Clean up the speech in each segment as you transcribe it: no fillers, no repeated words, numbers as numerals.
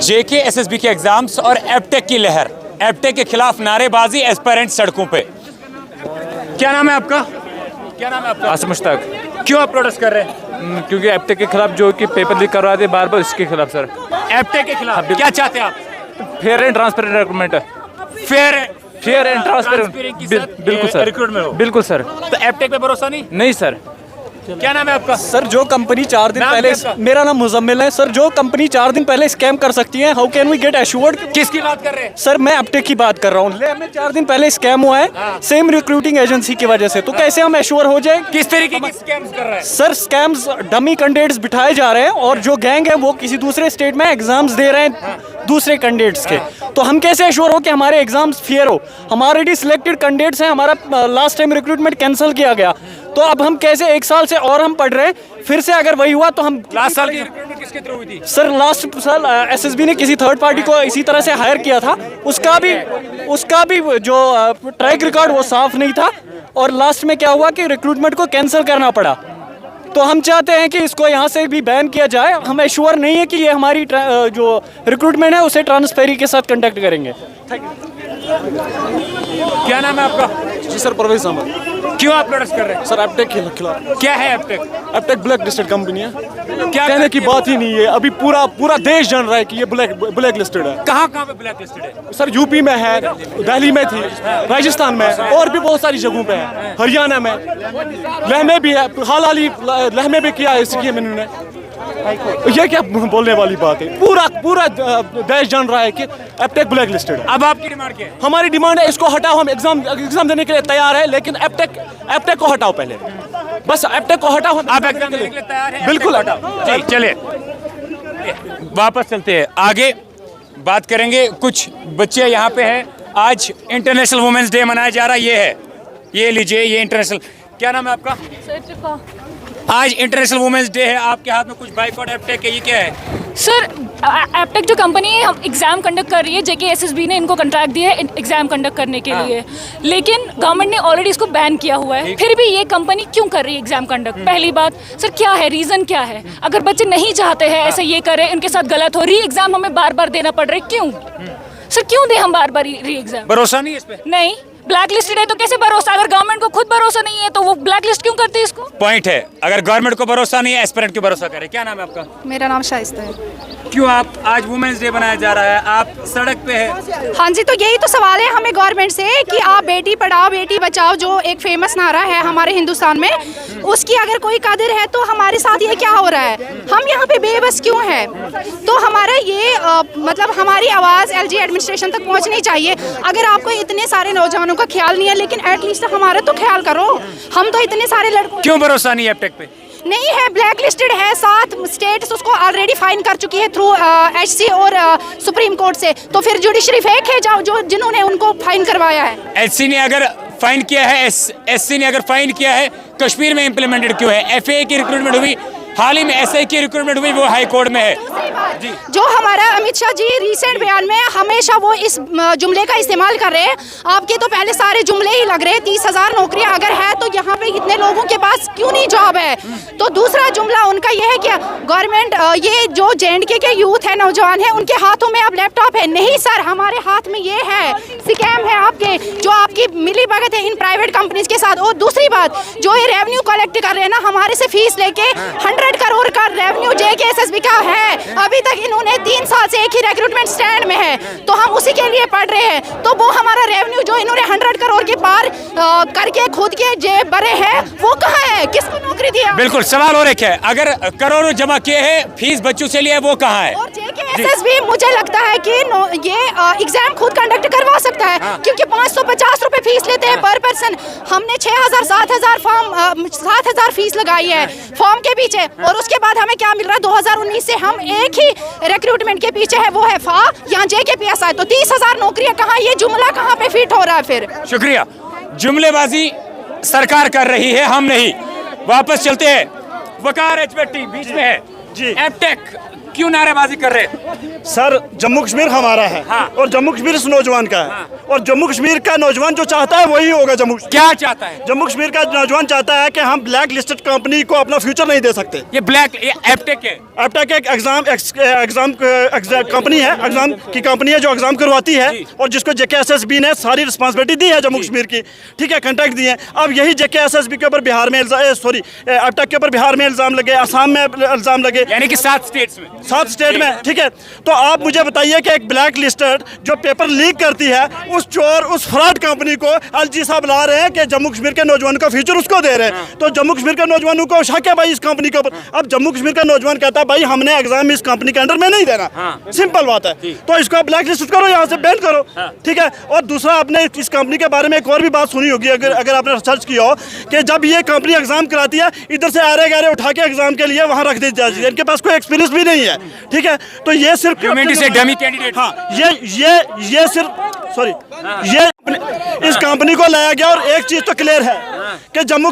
जेके SSB के exams और Aptech की लहर, एपटेक के खिलाफ नारेबाजी, एस्पायरेंट सड़कों पे। क्या नाम है आपका? आसिम मुश्ताक। क्यों आप प्रोटेस्ट कर रहे हैं? क्योंकि एपटेक के खिलाफ जो कि पेपर लीक करवा थे बार बार, इसके खिलाफ सर। एपटेक के खिलाफ क्या चाहते हैं आप? Fair and transparent recruitment. Fair and transparent, बिल्कुल सर। रिक्रूटमेंट हो? बिल्कुल सर। तो एपटेक पे भरोसा नहीं सर। क्या नाम है आपका? सर जो कंपनी 4 दिन नाम पहले, क्या आपका? मेरा नाम मुजम्मिल है सर। जो कंपनी 4 दिन पहले स्कैम कर सकती है, how can we get assured? किसकी बात कर रहे हैं? सर मैं एपटेक की बात कर रहा हूँ। ले हमें 4 दिन पहले स्कैम हुआ है सेम रिक्रूटिंग एजेंसी की वजह से, तो कैसे हम एश्योर हो जाए? किस तरीके के स्कैम्स कर रहे हैं? सर स्कैम्स, डमी कैंडिडेट्स बिठाए जा रहे हैं और जो गैंग है वो किसी दूसरे स्टेट में एग्जाम्स दे रहे हैं दूसरे कैंडिडेट्स के। तो हम कैसे एश्योर हो कि हमारे एग्जाम्स फेयर हो? हमारे ऑलरेडी सिलेक्टेड कैंडिडेट्स हैं, हमारा लास्ट टाइम रिक्रूटमेंट कैंसिल किया गया, तो अब हम कैसे 1 साल से और हम पढ़ रहे हैं, फिर से अगर वही हुआ तो हम लास्ट साल की रिक्रूटमेंट किसके थ्रू हुई थी? सर लास्ट साल एसएसबी ने किसी थर्ड पार्टी को इसी तरह से हायर किया था, उसका भी जो ट्रैक रिकॉर्ड वो साफ नहीं था और लास्ट में क्या हुआ कि रिक्रूटमेंट को कैंसिल करना पड़ा। तो हम चाहते हैं कि इसको यहाँ से भी बैन किया जाए। हम एश्योर नहीं है कि ये हमारी जो रिक्रूटमेंट है उसे ट्रांसपेरेंसी के साथ कंडक्ट करेंगे। क्या नाम है आपका? जी सर परवेज अहमद। क्यों आप प्रोटेस्ट कर रहे हैं? सर एपटेक के खिलाफ। क्या है Aptech? Aptech black listed company है, क्या कहने की बात ही नहीं है। अभी पूरा देश जान रहा है कि ये ब्लैक लिस्टेड है। कहाँ पे ब्लैक लिस्टेड है? सर यूपी में है, दिल्ली में थी, राजस्थान में है और भी बहुत सारी जगहों पे है, हरियाणा में, लेह में भी है, हाल लेह में भी किया है इसकी मैंने। ये क्या बोलने वाली बात है? पूरा देश जान रहा है कि एपटेक ब्लैक लिस्टेड है। अब आपकी डिमांड क्या है? हमारी डिमांड है इसको हटाओ। हम एग्जाम देने के लिए तैयार है, लेकिन एपटेक को हटाओ पहले। बस एपटेक को हटाओ। आप एग्जाम देने के लिए तैयार हैं? बिल्कुल हटाओ। जी चलिए वापस चलते हैं, आगे बात करेंगे। कुछ बच्चे यहाँ पे हैं। आज इंटरनेशनल वुमेन्स डे मनाया जा रहा है। ये लीजिए, ये इंटरनेशनल। क्या नाम है आपका? आज इंटरनेशनल वुमेन्स डे है, आपके हाथ में कुछ बाइकआउट एपटेक है, ये क्या है? सर एपटेक जो कंपनी है हम एग्ज़ाम कंडक्ट कर रही है, जेके एसएसबी ने इनको कॉन्ट्रैक्ट दिया है एग्ज़ाम कंडक्ट करने के लिए, लेकिन गवर्नमेंट ने ऑलरेडी इसको बैन किया हुआ है। फिर भी ये कंपनी क्यों कर रही है एग्ज़ाम कंडक्ट? पहली बात सर क्या है, रीज़न क्या है? अगर बच्चे नहीं चाहते हैं ऐसे ये करें, उनके साथ गलत हो, री एग्ज़ाम हमें बार बार देना पड़ रहा है, क्यों सर? क्यों दे हम बार बार री एग्ज़ाम? भरोसा नहीं है इस पे? नहीं, ब्लैक लिस्टेड है तो कैसे भरोसा? अगर गवर्नमेंट को खुद भरोसा नहीं है तो वो ब्लैक लिस्ट क्यों करती है इसको? पॉइंट है, अगर गवर्नमेंट को भरोसा नहीं है, एस्पिरेंट क्यों भरोसा करे? क्या नाम है आपका? मेरा नाम शाइस्ता है। क्यों आप आज वुमेन्स डे बनाया जा रहा है, आप सड़क पे है? हाँ जी, तो यही तो सवाल है हमें गवर्नमेंट से कि आप बेटी पढ़ाओ बेटी बचाओ जो एक फेमस नारा है हमारे हिंदुस्तान में, उसकी अगर कोई कदर है तो हमारे साथ ये क्या हो रहा है? हम यहाँ पे बेबस क्यों है? तो हमारा ये मतलब हमारी आवाज़ एलजी एडमिनिस्ट्रेशन तक पहुँचनी चाहिए। अगर आपको इतने सारे नौजवानों का ख्याल नहीं है, लेकिन एटलीस्ट हमारा तो ख्याल करो। हम तो इतने सारे लड़कों, क्यों भरोसा नहीं है एपटेक पे? नहीं है, ब्लैक लिस्टेड है, 7 स्टेट्स उसको ऑलरेडी फाइन कर चुकी है थ्रू एचसी और सुप्रीम कोर्ट से। तो फिर जुडिशरी फेक है जो जिन्होंने उनको फाइन करवाया है। एचसी ने अगर फाइन किया है, एससी ने अगर फाइन किया है, कश्मीर में इम्प्लीमेंटेड क्यों है? एफए की रिक्रूटमेंट हुई, हाल ही में एसआई की रिक्रूटमेंट हुई, वो हाई कोर्ट में है। जो हमारा अमित शाह जी रिसेंट बयान में हमेशा वो इस जुमले का इस्तेमाल कर रहे हैं। आपके तो पहले सारे जुमले ही लग रहे हैं। 30,000 नौकरियां अगर है तो यहाँ पे इतने लोगों के पास क्यों नहीं जॉब है? तो दूसरा जुमला उनका ये है कि गवर्नमेंट ये जो जेएंडके के यूथ है, नौजवान है, उनके हाथों में अब लैपटॉप है। नहीं सर, हमारे हाथ में ये है, स्कैम है आपके, जो आपकी मिली भगत है इन प्राइवेट कंपनीज के साथ। और दूसरी बात, जो ये रेवेन्यू कलेक्ट कर रहे हैं ना हमारे से फीस लेके, 100 करोड़ का रेवेन्यू जेके एसएसबी का है। अभी तक इन्होंने 3 साल से एक ही रिक्रूटमेंट स्टैंड में है, तो हम उसी के लिए पढ़ रहे हैं। तो वो हमारा रेवेन्यू जो इन्होंने 100 करोड़ के पार करके खुद के जेब भरे हैं, वो कहाँ है? किसको नौकरी दिया? बिल्कुल, सवाल और एक है, अगर करोड़ों जमा किए हैं, फीस बच्चों से लिए, वो कहाँ है? और जेके एसएसबी मुझे लगता है कि ये एग्जाम खुद कंडक्ट करवा सकता है, क्योंकि 550 रुपए फीस लेते हैं पर पर्सन। हमने 6,000 7,000 फॉर्म 7,000 फीस लगाई है फॉर्म के पीछे, और उसके बाद हमें क्या मिल रहा है? 2019 से हम एक ही रिक्रूटमेंट के पीछे है, वो है फा या जेकेपीएसआई। तो 30,000 नौकरियां कहाँ? ये जुमला कहाँ पे फिट हो रहा है फिर? शुक्रिया। जुमलेबाजी सरकार कर रही है, हम नहीं। वापस चलते हैं, वकार एचबीटी बीच में है जी। एपटेक क्यों नारेबाजी कर रहे हैं? सर जम्मू कश्मीर हमारा है हाँ। और जम्मू कश्मीर इस नौजवान का है और जम्मू कश्मीर का नौजवान जो चाहता है वही होगा। क्या चाहता है? जम्मू कश्मीर का नौजवान चाहता है कि हम ब्लैक लिस्टेड कंपनी को अपना फ्यूचर नहीं दे सकते। ये एप्टेक है। एप्टेक एक एग्जाम कंपनी है, एग्जाम की कंपनी है जो एग्जाम करवाती है और जिसको JKSSB ने सारी रिस्पांसिबिलिटी दी है जम्मू कश्मीर की, ठीक है, कॉन्ट्रैक्ट दिए हैं। अब यही JKSSB के ऊपर बिहार में एप्टेक के ऊपर बिहार में इल्जाम लगे, असम में इल्जाम लगे, यानी कि 7 स्टेट्स में। 7 स्टेट में, ठीक है। तो आप मुझे बताइए कि एक ब्लैक लिस्टेड जो पेपर लीक करती है उस चोर, उस फ्रॉड कंपनी को LG साहब ला रहे हैं कि जम्मू कश्मीर के नौजवान का फ्यूचर उसको दे रहे हैं। तो जम्मू कश्मीर के नौजवानों को शक है भाई इस कंपनी के ऊपर। अब जम्मू कश्मीर का नौजवान कहता है भाई हमने एग्जाम इस कंपनी के अंडर में नहीं देना, सिंपल बात है। तो इसको ब्लैक लिस्ट करो, यहाँ से बैन करो, ठीक है। और दूसरा, आपने इस कंपनी के बारे में एक और भी बात सुनी होगी अगर आपने रिसर्च किया हो कि जब ये कंपनी एग्जाम कराती है इधर से आरे गारे उठा के एग्जाम के लिए वहाँ रख दी जाती है। इनके पास कोई एक्सपीरियंस भी नहीं है, ठीक है। तो ये सिर्फ से डमी कैंडिडेट। हाँ, ये सिर्फ सॉरी ये इस कंपनी को लाया गया। और एक चीज तो क्लियर है कि जम्मू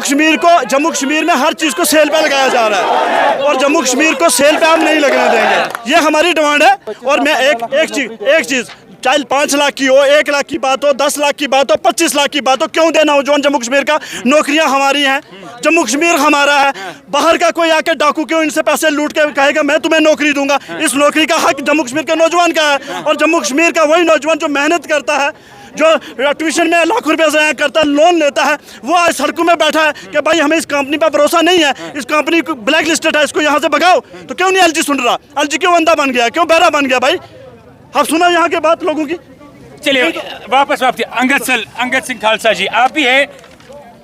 कश्मीर में हर चीज को सेल पे लगाया जा रहा है और जम्मू कश्मीर को सेल पे हम नहीं लगने देंगे, ये हमारी डिमांड है। और मैं एक चीज चाहे 5 लाख की हो, 1 लाख की बात हो, 10 लाख की बात हो, 25 लाख की बात हो, क्यों देना नौजवान जम्मू कश्मीर का? नौकरियां हमारी हैं, जम्मू कश्मीर हमारा है। बाहर का कोई आके डाकू क्यों इनसे पैसे लूट के कहेगा मैं तुम्हें नौकरी दूंगा? इस नौकरी का हक जम्मू कश्मीर के नौजवान का है। और जम्मू कश्मीर का वही नौजवान जो मेहनत करता है, जो ट्यूशन में लाखों रुपए ज़ाया करता है, लोन लेता है, वो आज सड़कों में बैठा है कि भाई हमें इस कंपनी पर भरोसा नहीं है, इस कंपनी को ब्लैक लिस्टेड है, इसको यहाँ से भगाओ। तो क्यों नहीं LG सुन रहा? LG क्यों अंधा बन गया, क्यों बहरा बन गया? भाई आप सुना यहाँ के बात लोगों की। चलिए वापस अंगद सिंह खालसा जी, आप भी है,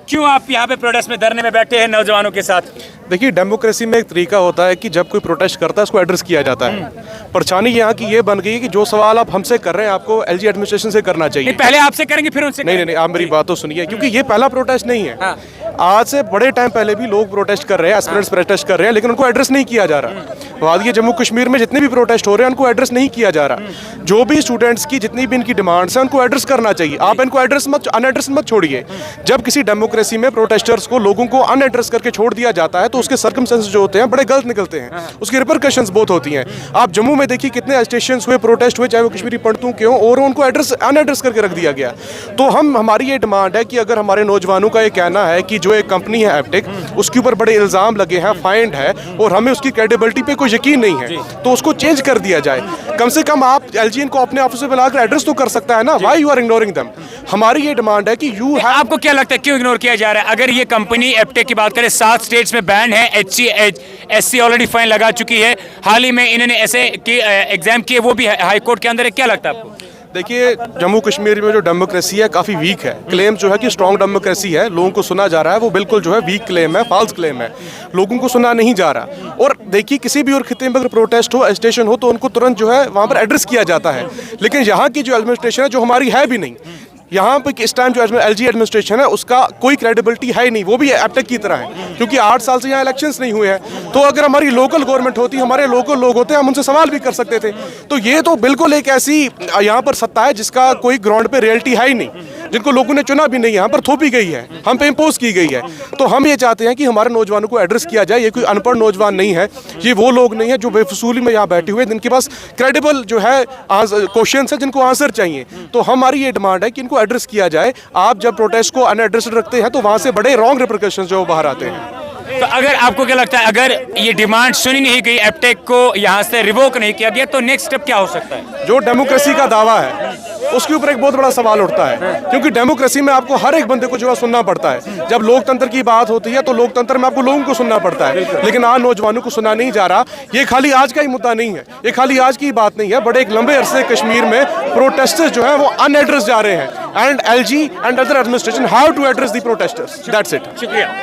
क्यों आप यहाँ पे प्रोटेस्ट में धरने में बैठे हैं नौजवानों के साथ? देखिए, डेमोक्रेसी में एक तरीका होता है कि जब कोई प्रोटेस्ट करता है उसको एड्रेस किया जाता है। परेशानी यहाँ की ये बन गई है कि जो सवाल आप हमसे कर रहे हैं आपको LG एडमिनिस्ट्रेशन से करना चाहिए। पहले आपसे करेंगे फिर उनसे? नहीं, आप मेरी बात तो सुनिए, क्योंकि ये पहला प्रोटेस्ट नहीं है। आज से बड़े टाइम पहले भी लोग प्रोटेस्ट कर रहे हैं, एस्पिरेंट्स प्रोटेस्ट कर रहे हैं, लेकिन उनको एड्रेस नहीं किया जा रहा। वादिया जम्मू कश्मीर में जितने भी प्रोटेस्ट हो रहे हैं उनको एड्रेस नहीं किया जा रहा। जो भी स्टूडेंट्स की जितनी भी इनकी डिमांड्स हैं उनको एड्रेस करना चाहिए। आप इनको अनएड्रेस मत छोड़िए। जब किसी डेमोक्रेसी में प्रोटेस्टर्स को, लोगों को अनएड्रेस करके छोड़ दिया जाता है तो उसके सर्कमस्टेंसेस जो होते हैं बड़े गलत निकलते हैं, उसकी रिपरकशंस बहुत होती हैं। आप जम्मू में देखिए कितने एजिटेशंस हुए, प्रोटेस्ट हुए, चाहे वो कश्मीरी पंडितों के हों, और उनको अनएड्रेस करके रख दिया गया। तो हमारी ये डिमांड है कि अगर हमारे नौजवानों का ये कहना है कि जो एक कंपनी है एप्टेक, उसके ऊपर बड़े इल्जाम लगे हैं, फाइंड है और हमें उसकी क्रेडिबिलिटी पे कोई यकीन नहीं है, तो उसको चेंज कर दिया जाए। कम से कम आप LG को अपने ऑफिस में बुलाकर एड्रेस तो कर सकता है ना। Why you are ignoring them? हमारी ये डिमांड है कि आपको क्या लगता है क्यों इग्नोर किया जा रहा है? अगर ये कंपनी एप्टेक की बात करें, 7 स्टेट्स में बैन है, SC ऑलरेडी फाइन लगा चुकी है, हाल ही में इन्होंने ऐसे एग्जाम किए, वो भी हाई कोर्ट के अंदर है, क्या लगता है आपको? देखिए, जम्मू कश्मीर में जो डेमोक्रेसी है काफ़ी वीक है। क्लेम जो है कि स्ट्रॉन्ग डेमोक्रेसी है, लोगों को सुना जा रहा है, वो बिल्कुल जो है वीक क्लेम है, फॉल्स क्लेम है, लोगों को सुना नहीं जा रहा। और देखिए, किसी भी और खिते में अगर प्रोटेस्ट हो, एजिटेशन हो, तो उनको तुरंत जो है वहाँ पर एड्रेस किया जाता है। लेकिन यहाँ की जो एडमिनिस्ट्रेशन है, जो हमारी है भी नहीं, यहाँ पे इस टाइम जो LG एडमिनिस्ट्रेशन है उसका कोई क्रेडिबिलिटी है ही नहीं, वो भी एप्टेक की तरह है, क्योंकि 8 साल से यहाँ इलेक्शंस नहीं हुए हैं। तो अगर हमारी लोकल गवर्नमेंट होती, हमारे लोकल लोग होते, हम उनसे सवाल भी कर सकते थे। तो ये तो बिल्कुल एक ऐसी यहाँ पर सत्ता है जिसका कोई ग्राउंड पे रियलिटी है ही नहीं, जिनको लोगों ने चुना भी नहीं, यहाँ पर थोपी गई है, हम पे इम्पोज की गई है। तो हम ये चाहते हैं कि हमारे नौजवानों को एड्रेस किया जाए। ये कोई अनपढ़ नौजवान नहीं है, ये वो लोग नहीं है जो बेफसूली में यहाँ बैठे हुए, जिनके पास क्रेडिबल जो है क्वेश्चन है, जिनको आंसर चाहिए। तो हमारी ये डिमांड है कि इनको एड्रेस किया जाए। आप जब प्रोटेस्ट को अनएड्रेस्ड रखते हैं तो वहाँ से बड़े रॉन्ग रिपरकशंस जो बाहर आते हैं। तो अगर आपको क्या लगता है, अगर ये डिमांड सुनी नहीं गई, एप्टेक को यहाँ से रिवोक नहीं किया गया, तो नेक्स्ट स्टेप क्या हो सकता है? जो डेमोक्रेसी का दावा है उसके ऊपर एक बहुत बड़ा सवाल उठता है, क्योंकि डेमोक्रेसी में आपको हर एक बंदे को जो है सुनना पड़ता है। जब लोकतंत्र की बात होती है तो लोकतंत्र में आपको लोगों को सुनना पड़ता है, लेकिन आज नौजवानों को सुना नहीं जा रहा। ये खाली आज का ही मुद्दा नहीं है, ये खाली आज की बात नहीं है, बड़े एक लंबे अरसे कश्मीर में प्रोटेस्टर्स जो है वो अनएड्रेस जा रहे हैं, and LG and other administration have to address the protesters. That's it. शुक्रिया।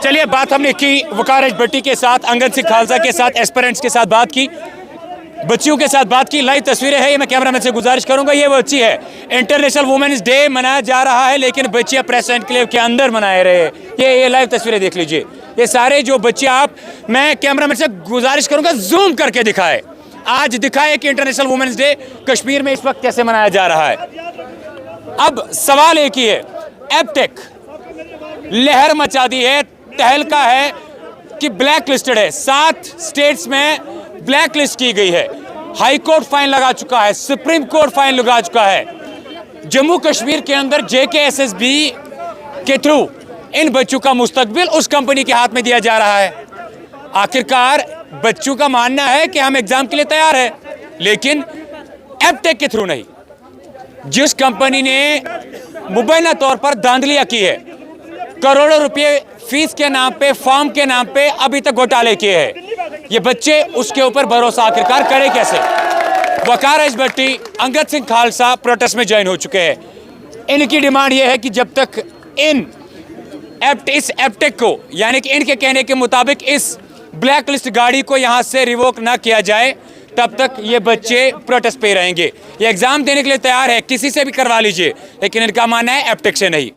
चलिए, बात हमने की वकार भट्टी के साथ, अंगद सिंह खालसा के साथ, एस्पिरेंट्स के साथ बात की, बच्चियों के साथ बात की। लाइव तस्वीरें हैं, ये मैं कैमरामैन से गुजारिश करूंगा, ये बच्ची है। इंटरनेशनल वुमेन्स डे मनाया जा रहा है, लेकिन बच्चियां प्रेस एनक्लेव के अंदर मनाए रहे। ये लाइव तस्वीरें देख लीजिए, ये सारे जो बच्चे, आप, मैं कैमरामैन से गुजारिश करूंगा जूम करके दिखाए, आज दिखाए कि इंटरनेशनल वुमेन्स डे कश्मीर में इस वक्त कैसे मनाया जा रहा है। अब सवाल एक ही है, एप्टेक लहर मचा दी है, तहलका है कि ब्लैक लिस्टेड है, 7 स्टेट्स में ब्लैक लिस्ट की गई है, हाई कोर्ट फाइन लगा चुका है, सुप्रीम कोर्ट फाइन लगा चुका है। जम्मू कश्मीर के अंदर JKSSB के थ्रू इन बच्चों का मुस्तकबिल उस कंपनी के हाथ में दिया जा रहा है। आखिरकार बच्चों का मानना है कि हम एग्जाम के लिए तैयार हैं, लेकिन एपटेक के थ्रू नहीं। जिस कंपनी ने मुबैना तौर पर धांधलियां की है, करोड़ों रुपए फीस के नाम पे, फॉर्म के नाम पे अभी तक घोटाले किए हैं, ये बच्चे उसके ऊपर भरोसा आखिरकार करे कैसे? वकार एस भट्टी, अंगद सिंह खालसा प्रोटेस्ट में ज्वाइन हो चुके हैं। इनकी डिमांड ये है कि जब तक इस एपटेक को, यानी कि इनके कहने के मुताबिक इस ब्लैक लिस्ट गाड़ी को यहाँ से रिवोक ना किया जाए, तब तक ये बच्चे प्रोटेस्ट पे रहेंगे। ये एग्जाम देने के लिए तैयार है, किसी से भी करवा लीजिए, लेकिन इनका मानना है एपटेक से नहीं।